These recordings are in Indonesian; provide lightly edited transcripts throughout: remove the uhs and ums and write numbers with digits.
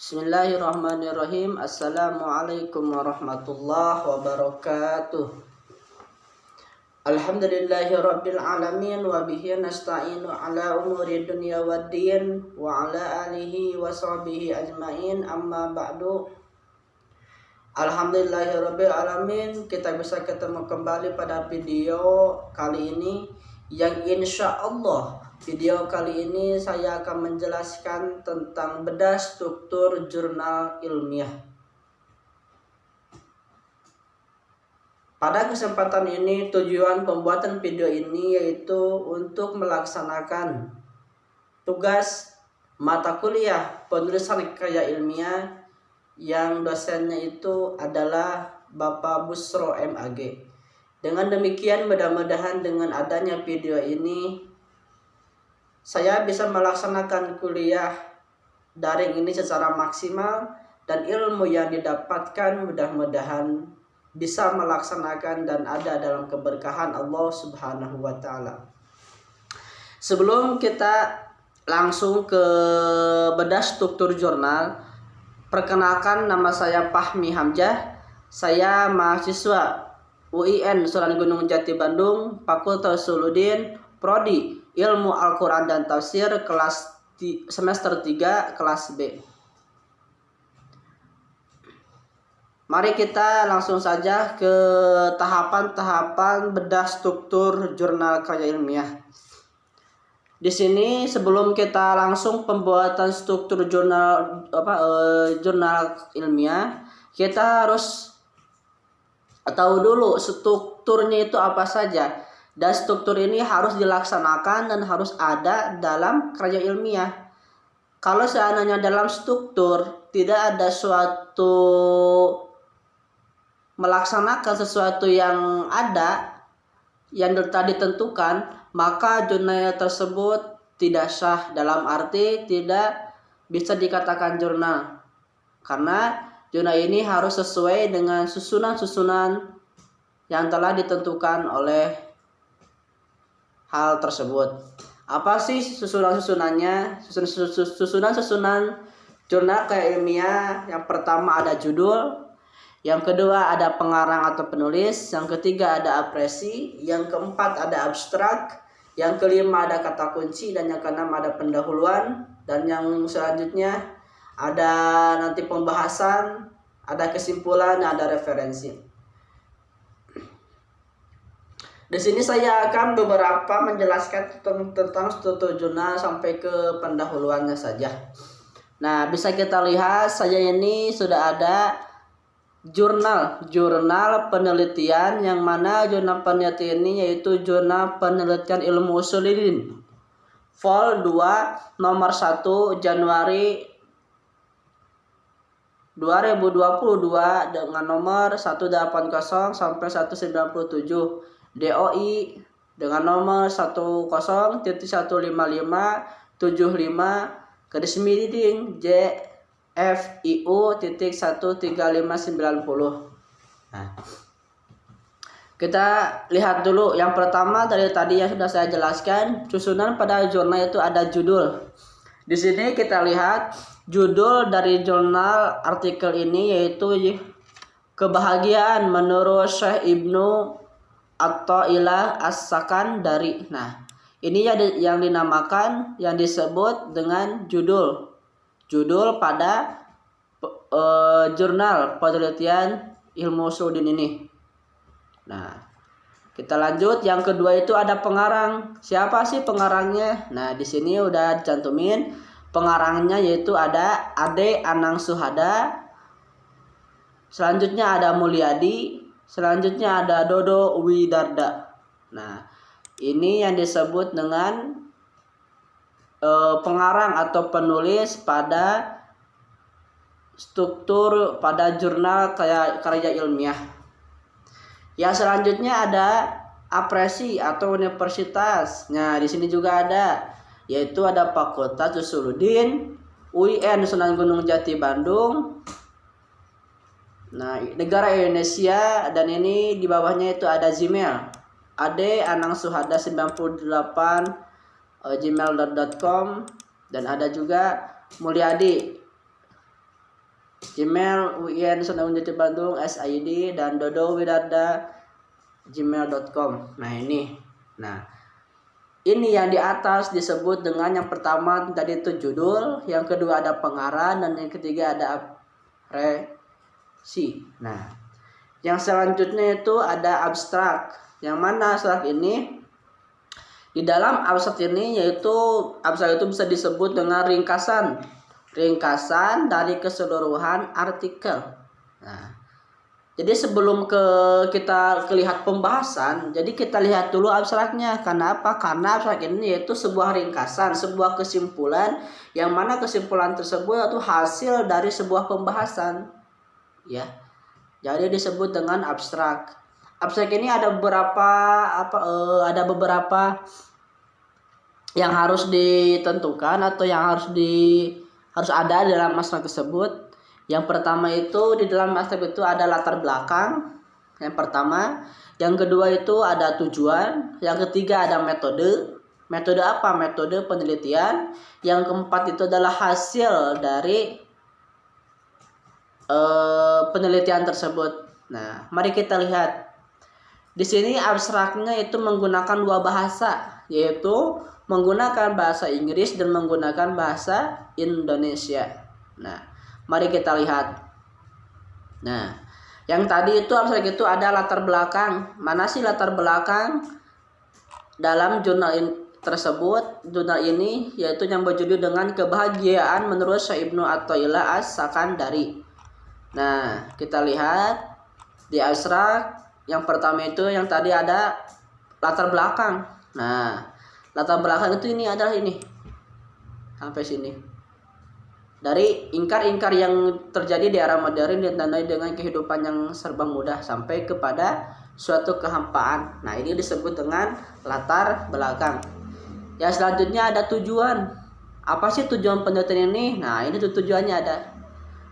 Bismillahirrahmanirrahim. Assalamualaikum warahmatullahi wabarakatuh. Alhamdulillahi rabbil alamin wa bihi nasta'inu ala umuri dunya waddin wa ala alihi wa sahbihi ajmain, amma ba'du. Alhamdulillahi rabbil alamin, kita bisa ketemu kembali pada video kali ini yang insya Allah video kali ini saya akan menjelaskan tentang bedah struktur jurnal ilmiah. Pada kesempatan ini tujuan pembuatan video ini yaitu untuk melaksanakan tugas mata kuliah penulisan karya ilmiah yang dosennya itu adalah Bapak Busro MAG. Dengan demikian mudah-mudahan dengan adanya video ini saya bisa melaksanakan kuliah daring ini secara maksimal dan ilmu yang didapatkan mudah-mudahan bisa melaksanakan dan ada dalam keberkahan Allah Subhanahu wa taala. Sebelum kita langsung ke bedah struktur jurnal, perkenalkan nama saya Fahmi Hamzah. Saya mahasiswa UIN Sunan Gunung Jati Bandung, Fakultas Usuluddin, Prodi Ilmu Al-Quran dan Tafsir, semester 3 kelas B. Mari kita langsung saja ke tahapan-tahapan bedah struktur jurnal karya ilmiah. Di sini sebelum kita langsung pembuatan struktur jurnal jurnal ilmiah, kita harus tahu dulu strukturnya itu apa saja. Dan struktur ini harus dilaksanakan dan harus ada dalam karya ilmiah. Kalau seandainya dalam struktur tidak ada suatu melaksanakan sesuatu yang ada yang tadi ditentukan, maka jurnal tersebut tidak sah, dalam arti tidak bisa dikatakan jurnal. Karena jurnal ini harus sesuai dengan susunan-susunan yang telah ditentukan oleh hal tersebut. Apa sih susunan-susunannya? Susunan jurnal karya ilmiah, yang pertama ada judul, yang kedua ada pengarang atau penulis, yang ketiga ada apresi, yang keempat ada abstrak, yang kelima ada kata kunci, dan yang keenam ada pendahuluan, dan yang selanjutnya ada nanti pembahasan, ada kesimpulan, ada referensi. Di sini saya akan beberapa menjelaskan tentang struktur jurnal sampai ke pendahuluannya saja. Nah, bisa kita lihat saya ini sudah ada jurnal penelitian, yang mana jurnal penelitian ini yaitu Jurnal Penelitian Ilmu Usuluddin Vol 2 nomor 1 Januari 2022 dengan nomor 180 sampai 197, DOI dengan nomor 10.15575 JFIU.13590. Nah, kita lihat dulu yang pertama dari tadi yang sudah saya jelaskan, susunan pada jurnal itu ada judul. Di sini kita lihat judul dari jurnal artikel ini yaitu Kebahagiaan menurut Syekh Ibnu Athaillah As-Sakandari. Nah, ini yang dinamakan, yang disebut dengan judul pada jurnal penelitian ilmu usuluddin ini. Nah, kita lanjut. Yang kedua itu ada pengarang. Siapa sih pengarangnya? Nah, di sini udah dicantumin pengarangnya, yaitu ada Ade Anang Suhada. Selanjutnya ada Mulyadi. Selanjutnya ada Dodo Widarda. Nah, ini yang disebut dengan pengarang atau penulis pada struktur pada jurnal karya ilmiah. Yang selanjutnya ada apresi atau universitas. Nah, di sini juga ada, yaitu ada Fakultas Usuluddin, UIN Sunan Gunung Jati Bandung. Nah, negara Indonesia, dan ini di bawahnya itu ada Gmail, Ade Anang Suhada 98 gmail.com, dan ada juga Mulyadi Gmail UIN Senang Jati Bandung SID, dan dodowidada@gmail.com. Nah ini. Nah, ini yang di atas disebut dengan yang pertama tadi itu judul, yang kedua ada pengarah, dan yang ketiga ada resi. Nah, yang selanjutnya itu ada abstrak. Yang mana abstrak ini? Di dalam abstrak ini yaitu abstrak itu bisa disebut dengan ringkasan dari keseluruhan artikel. Nah, jadi sebelum kita lihat pembahasan, jadi kita lihat dulu abstraknya. Karena apa? Karena abstrak ini yaitu sebuah ringkasan, sebuah kesimpulan, yang mana kesimpulan tersebut itu hasil dari sebuah pembahasan. Ya, jadi disebut dengan abstrak. Abstrak ini ada beberapa yang harus ditentukan atau yang harus ada dalam abstrak tersebut. Yang pertama itu di dalam abstrak itu ada latar belakang. Yang pertama, yang kedua itu ada tujuan, yang ketiga ada metode. Metode apa? Metode penelitian. Yang keempat itu adalah hasil dari penelitian tersebut. Nah, mari kita lihat. Di sini abstraknya itu menggunakan dua bahasa, yaitu menggunakan bahasa Inggris dan menggunakan bahasa Indonesia. Nah, mari kita lihat. Nah, yang tadi itu abstrak itu ada latar belakang. Mana sih latar belakang dalam jurnal tersebut? Jurnal ini yaitu yang berjudul dengan Kebahagiaan menurut Syekh Ibnu Athaillah As-Sakandari. Nah, kita lihat di abstrak yang pertama itu yang tadi ada latar belakang. Nah, latar belakang itu ini adalah ini. Sampai sini. Dari ingkar-ingkar yang terjadi di era modern ditandai dengan kehidupan yang serba mudah sampai kepada suatu kehampaan. Nah, ini disebut dengan latar belakang. Yang selanjutnya ada tujuan. Apa sih tujuan penelitian ini? Nah, ini tujuannya ada.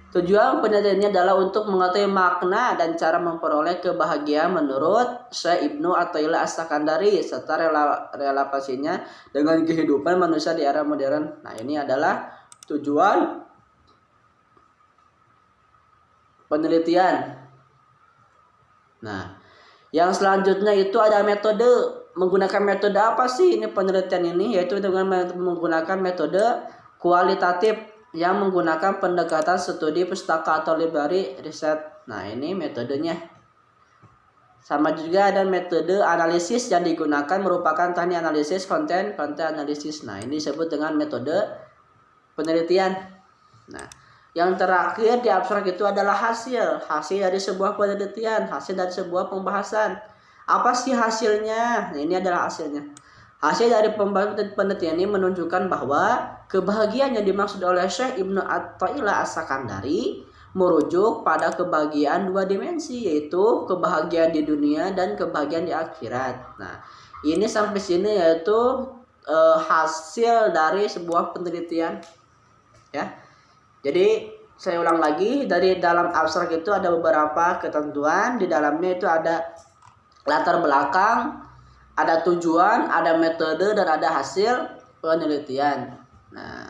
Tujuan penelitiannya adalah untuk mengetahui makna dan cara memperoleh kebahagiaan menurut Syekh Ibnu Athaillah As-Sakandari serta relasinya dengan kehidupan manusia di era modern. Nah, ini adalah tujuan penelitian. Nah, yang selanjutnya itu ada metode. Menggunakan metode apa sih ini penelitian ini? Yaitu dengan menggunakan metode kualitatif yang menggunakan pendekatan studi pustaka atau library riset. Nah, ini metodenya. Sama juga ada metode analisis yang digunakan merupakan teknik analisis konten analisis. Nah, ini disebut dengan metode penelitian. Nah, yang terakhir di abstrak itu adalah hasil dari sebuah penelitian, hasil dari sebuah pembahasan. Apa sih hasilnya? Nah, ini adalah hasilnya. Hasil dari pembahasan penelitian ini menunjukkan bahwa kebahagiaan yang dimaksud oleh Syekh Ibnu Athaillah As-Sakandari merujuk pada kebahagiaan dua dimensi, yaitu kebahagiaan di dunia dan kebahagiaan di akhirat. Nah, ini sampai sini yaitu hasil dari sebuah penelitian. Ya, jadi saya ulang lagi, dari dalam abstrak itu ada beberapa ketentuan. Di dalamnya itu ada latar belakang, ada tujuan, ada metode, dan ada hasil penelitian. Nah,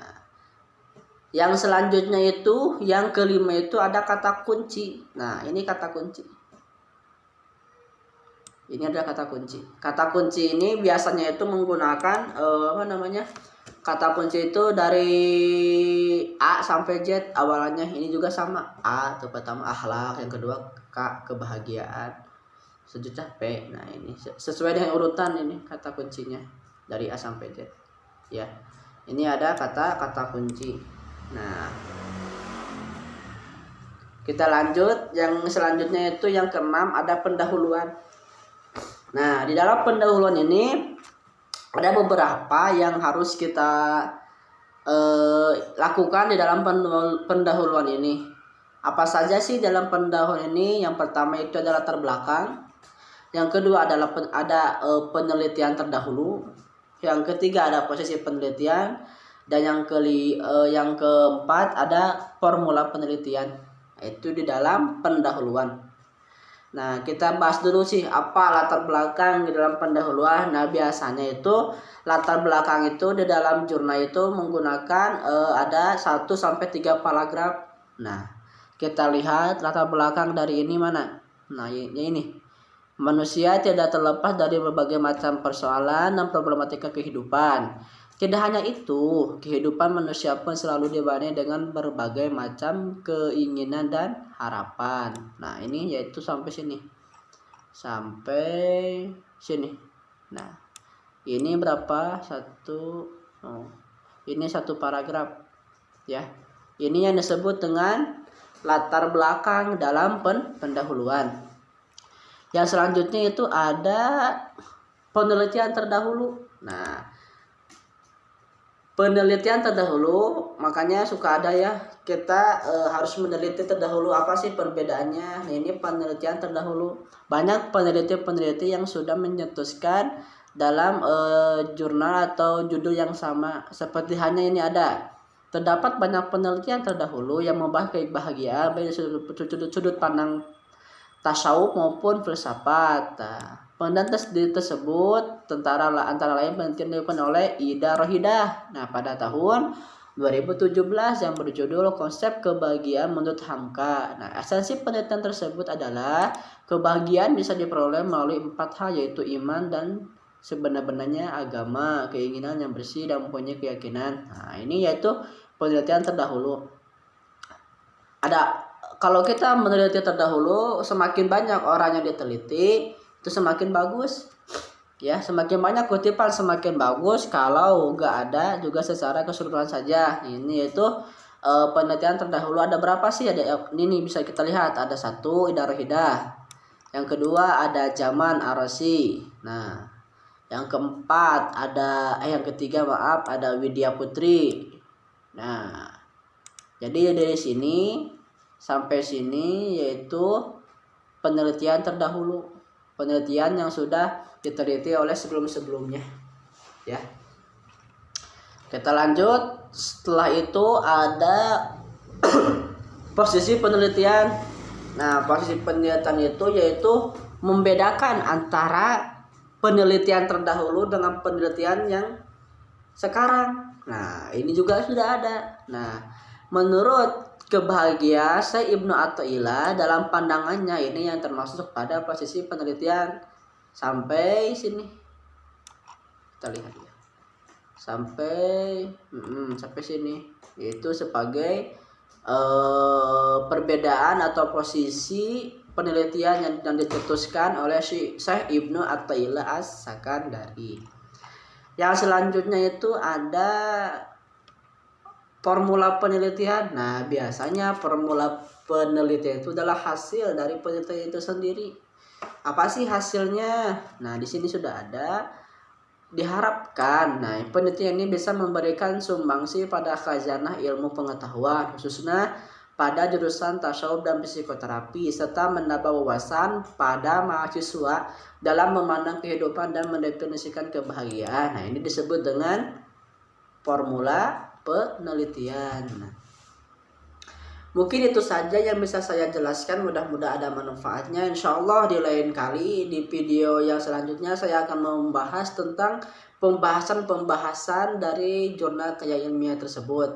yang selanjutnya itu, yang kelima itu ada kata kunci. Nah, ini kata kunci. Ini adalah kata kunci. Kata kunci ini biasanya itu menggunakan kata kunci itu dari A sampai Z awalannya. Ini juga sama. A itu pertama akhlak, yang kedua K kebahagiaan, selanjutnya P. Nah, ini sesuai dengan urutan ini kata kuncinya dari A sampai Z. Ya. Ini ada kata kunci. Nah, kita lanjut. Yang selanjutnya itu yang keenam ada pendahuluan. Nah, di dalam pendahuluan ini ada beberapa yang harus kita lakukan di dalam pendahuluan ini. Apa saja sih dalam pendahuluan ini? Yang pertama itu adalah latar belakang. Yang kedua adalah ada penelitian terdahulu. Yang ketiga ada posisi penelitian. Dan yang keempat ada formula penelitian. Itu di dalam pendahuluan. Nah, kita bahas dulu sih apa latar belakang di dalam pendahuluan. Nah, biasanya itu latar belakang itu di dalam jurnal itu menggunakan ada 1 sampai 3 paragraf. Nah, Kita lihat latar belakang dari ini mana. Nah, ini. Manusia tidak terlepas dari berbagai macam persoalan dan problematika kehidupan. Tidak hanya itu, kehidupan manusia pun selalu dibarengi dengan berbagai macam keinginan dan harapan. Nah, ini yaitu sampai sini. Sampai sini. Nah, ini berapa? Ini satu paragraf. Ya. Ini yang disebut dengan latar belakang dalam pendahuluan. Yang selanjutnya itu ada penelitian terdahulu. Nah, penelitian terdahulu makanya suka ada ya kita harus meneliti terdahulu apa sih perbedaannya. Nah, ini penelitian terdahulu. Banyak peneliti-peneliti yang sudah menyetuskan dalam jurnal atau judul yang sama. Seperti hanya ini ada. Terdapat banyak penelitian terdahulu yang membahas kebahagiaan dari sudut pandang tasawuf maupun filsafat. Penelitian tersebut antara lain penelitian dilakukan oleh Ida Rohidah. Nah, pada tahun 2017 yang berjudul Konsep Kebahagiaan Menurut Hamka. Nah, esensi penelitian tersebut adalah kebahagiaan bisa diperoleh melalui 4 hal, yaitu iman dan sebenar-benarnya agama, keinginan yang bersih dan mempunyai keyakinan. Nah, ini yaitu penelitian terdahulu. Kalau kita meneliti terdahulu, semakin banyak orang yang diteliti, itu semakin bagus. Ya, semakin banyak kutipan semakin bagus. Kalau nggak ada juga secara keseluruhan saja. Ini yaitu penelitian terdahulu. Ada berapa sih? Ada ini bisa kita lihat. Ada 1 Ida Rohidah. Yang kedua ada Jaman Arosi. Nah, yang keempat yang ketiga ada Widya Putri. Nah, jadi dari sini sampai sini yaitu penelitian terdahulu, penelitian yang sudah diteliti oleh sebelum-sebelumnya. Ya. Kita lanjut. Setelah itu ada posisi penelitian. Nah, posisi penelitian itu yaitu membedakan antara penelitian terdahulu dengan penelitian yang sekarang. Nah, ini juga sudah ada. Nah, menurut kebahagiaan Syekh Ibnu Athaillah dalam pandangannya ini yang termasuk pada posisi penelitian sampai sini. Kita lihat ya. Sampai sini, yaitu sebagai perbedaan atau posisi penelitian yang ditetuskan oleh Syekh Ibnu Athaillah As-Sakandari. Yang selanjutnya itu ada formula penelitian. Nah, biasanya formula penelitian itu adalah hasil dari penelitian itu sendiri. Apa sih hasilnya? Nah, di sini sudah ada. Diharapkan, nah, penelitian ini bisa memberikan sumbangsi pada khazanah ilmu pengetahuan, khususnya pada jurusan tasawuf dan psikoterapi, serta menambah wawasan pada mahasiswa dalam memandang kehidupan dan mendefinisikan kebahagiaan. Nah, ini disebut dengan formula penelitian. Mungkin itu saja yang bisa saya jelaskan. Mudah-mudahan ada manfaatnya. Insya Allah di lain kali, di video yang selanjutnya saya akan membahas tentang pembahasan dari jurnal karya ilmiah tersebut.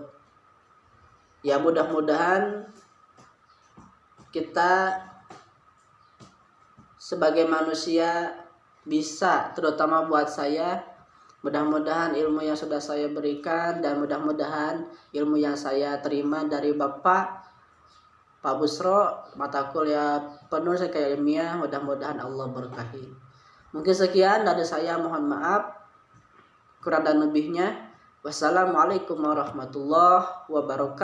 Ya, mudah-mudahan kita sebagai manusia bisa, terutama buat saya, mudah-mudahan ilmu yang sudah saya berikan dan mudah-mudahan ilmu yang saya terima dari Pak Busro, mata kuliah penulis karya ilmiah, mudah-mudahan Allah berkahi. Mungkin sekian dari saya, mohon maaf kurang dan lebihnya. Wassalamualaikum warahmatullahi wabarakatuh.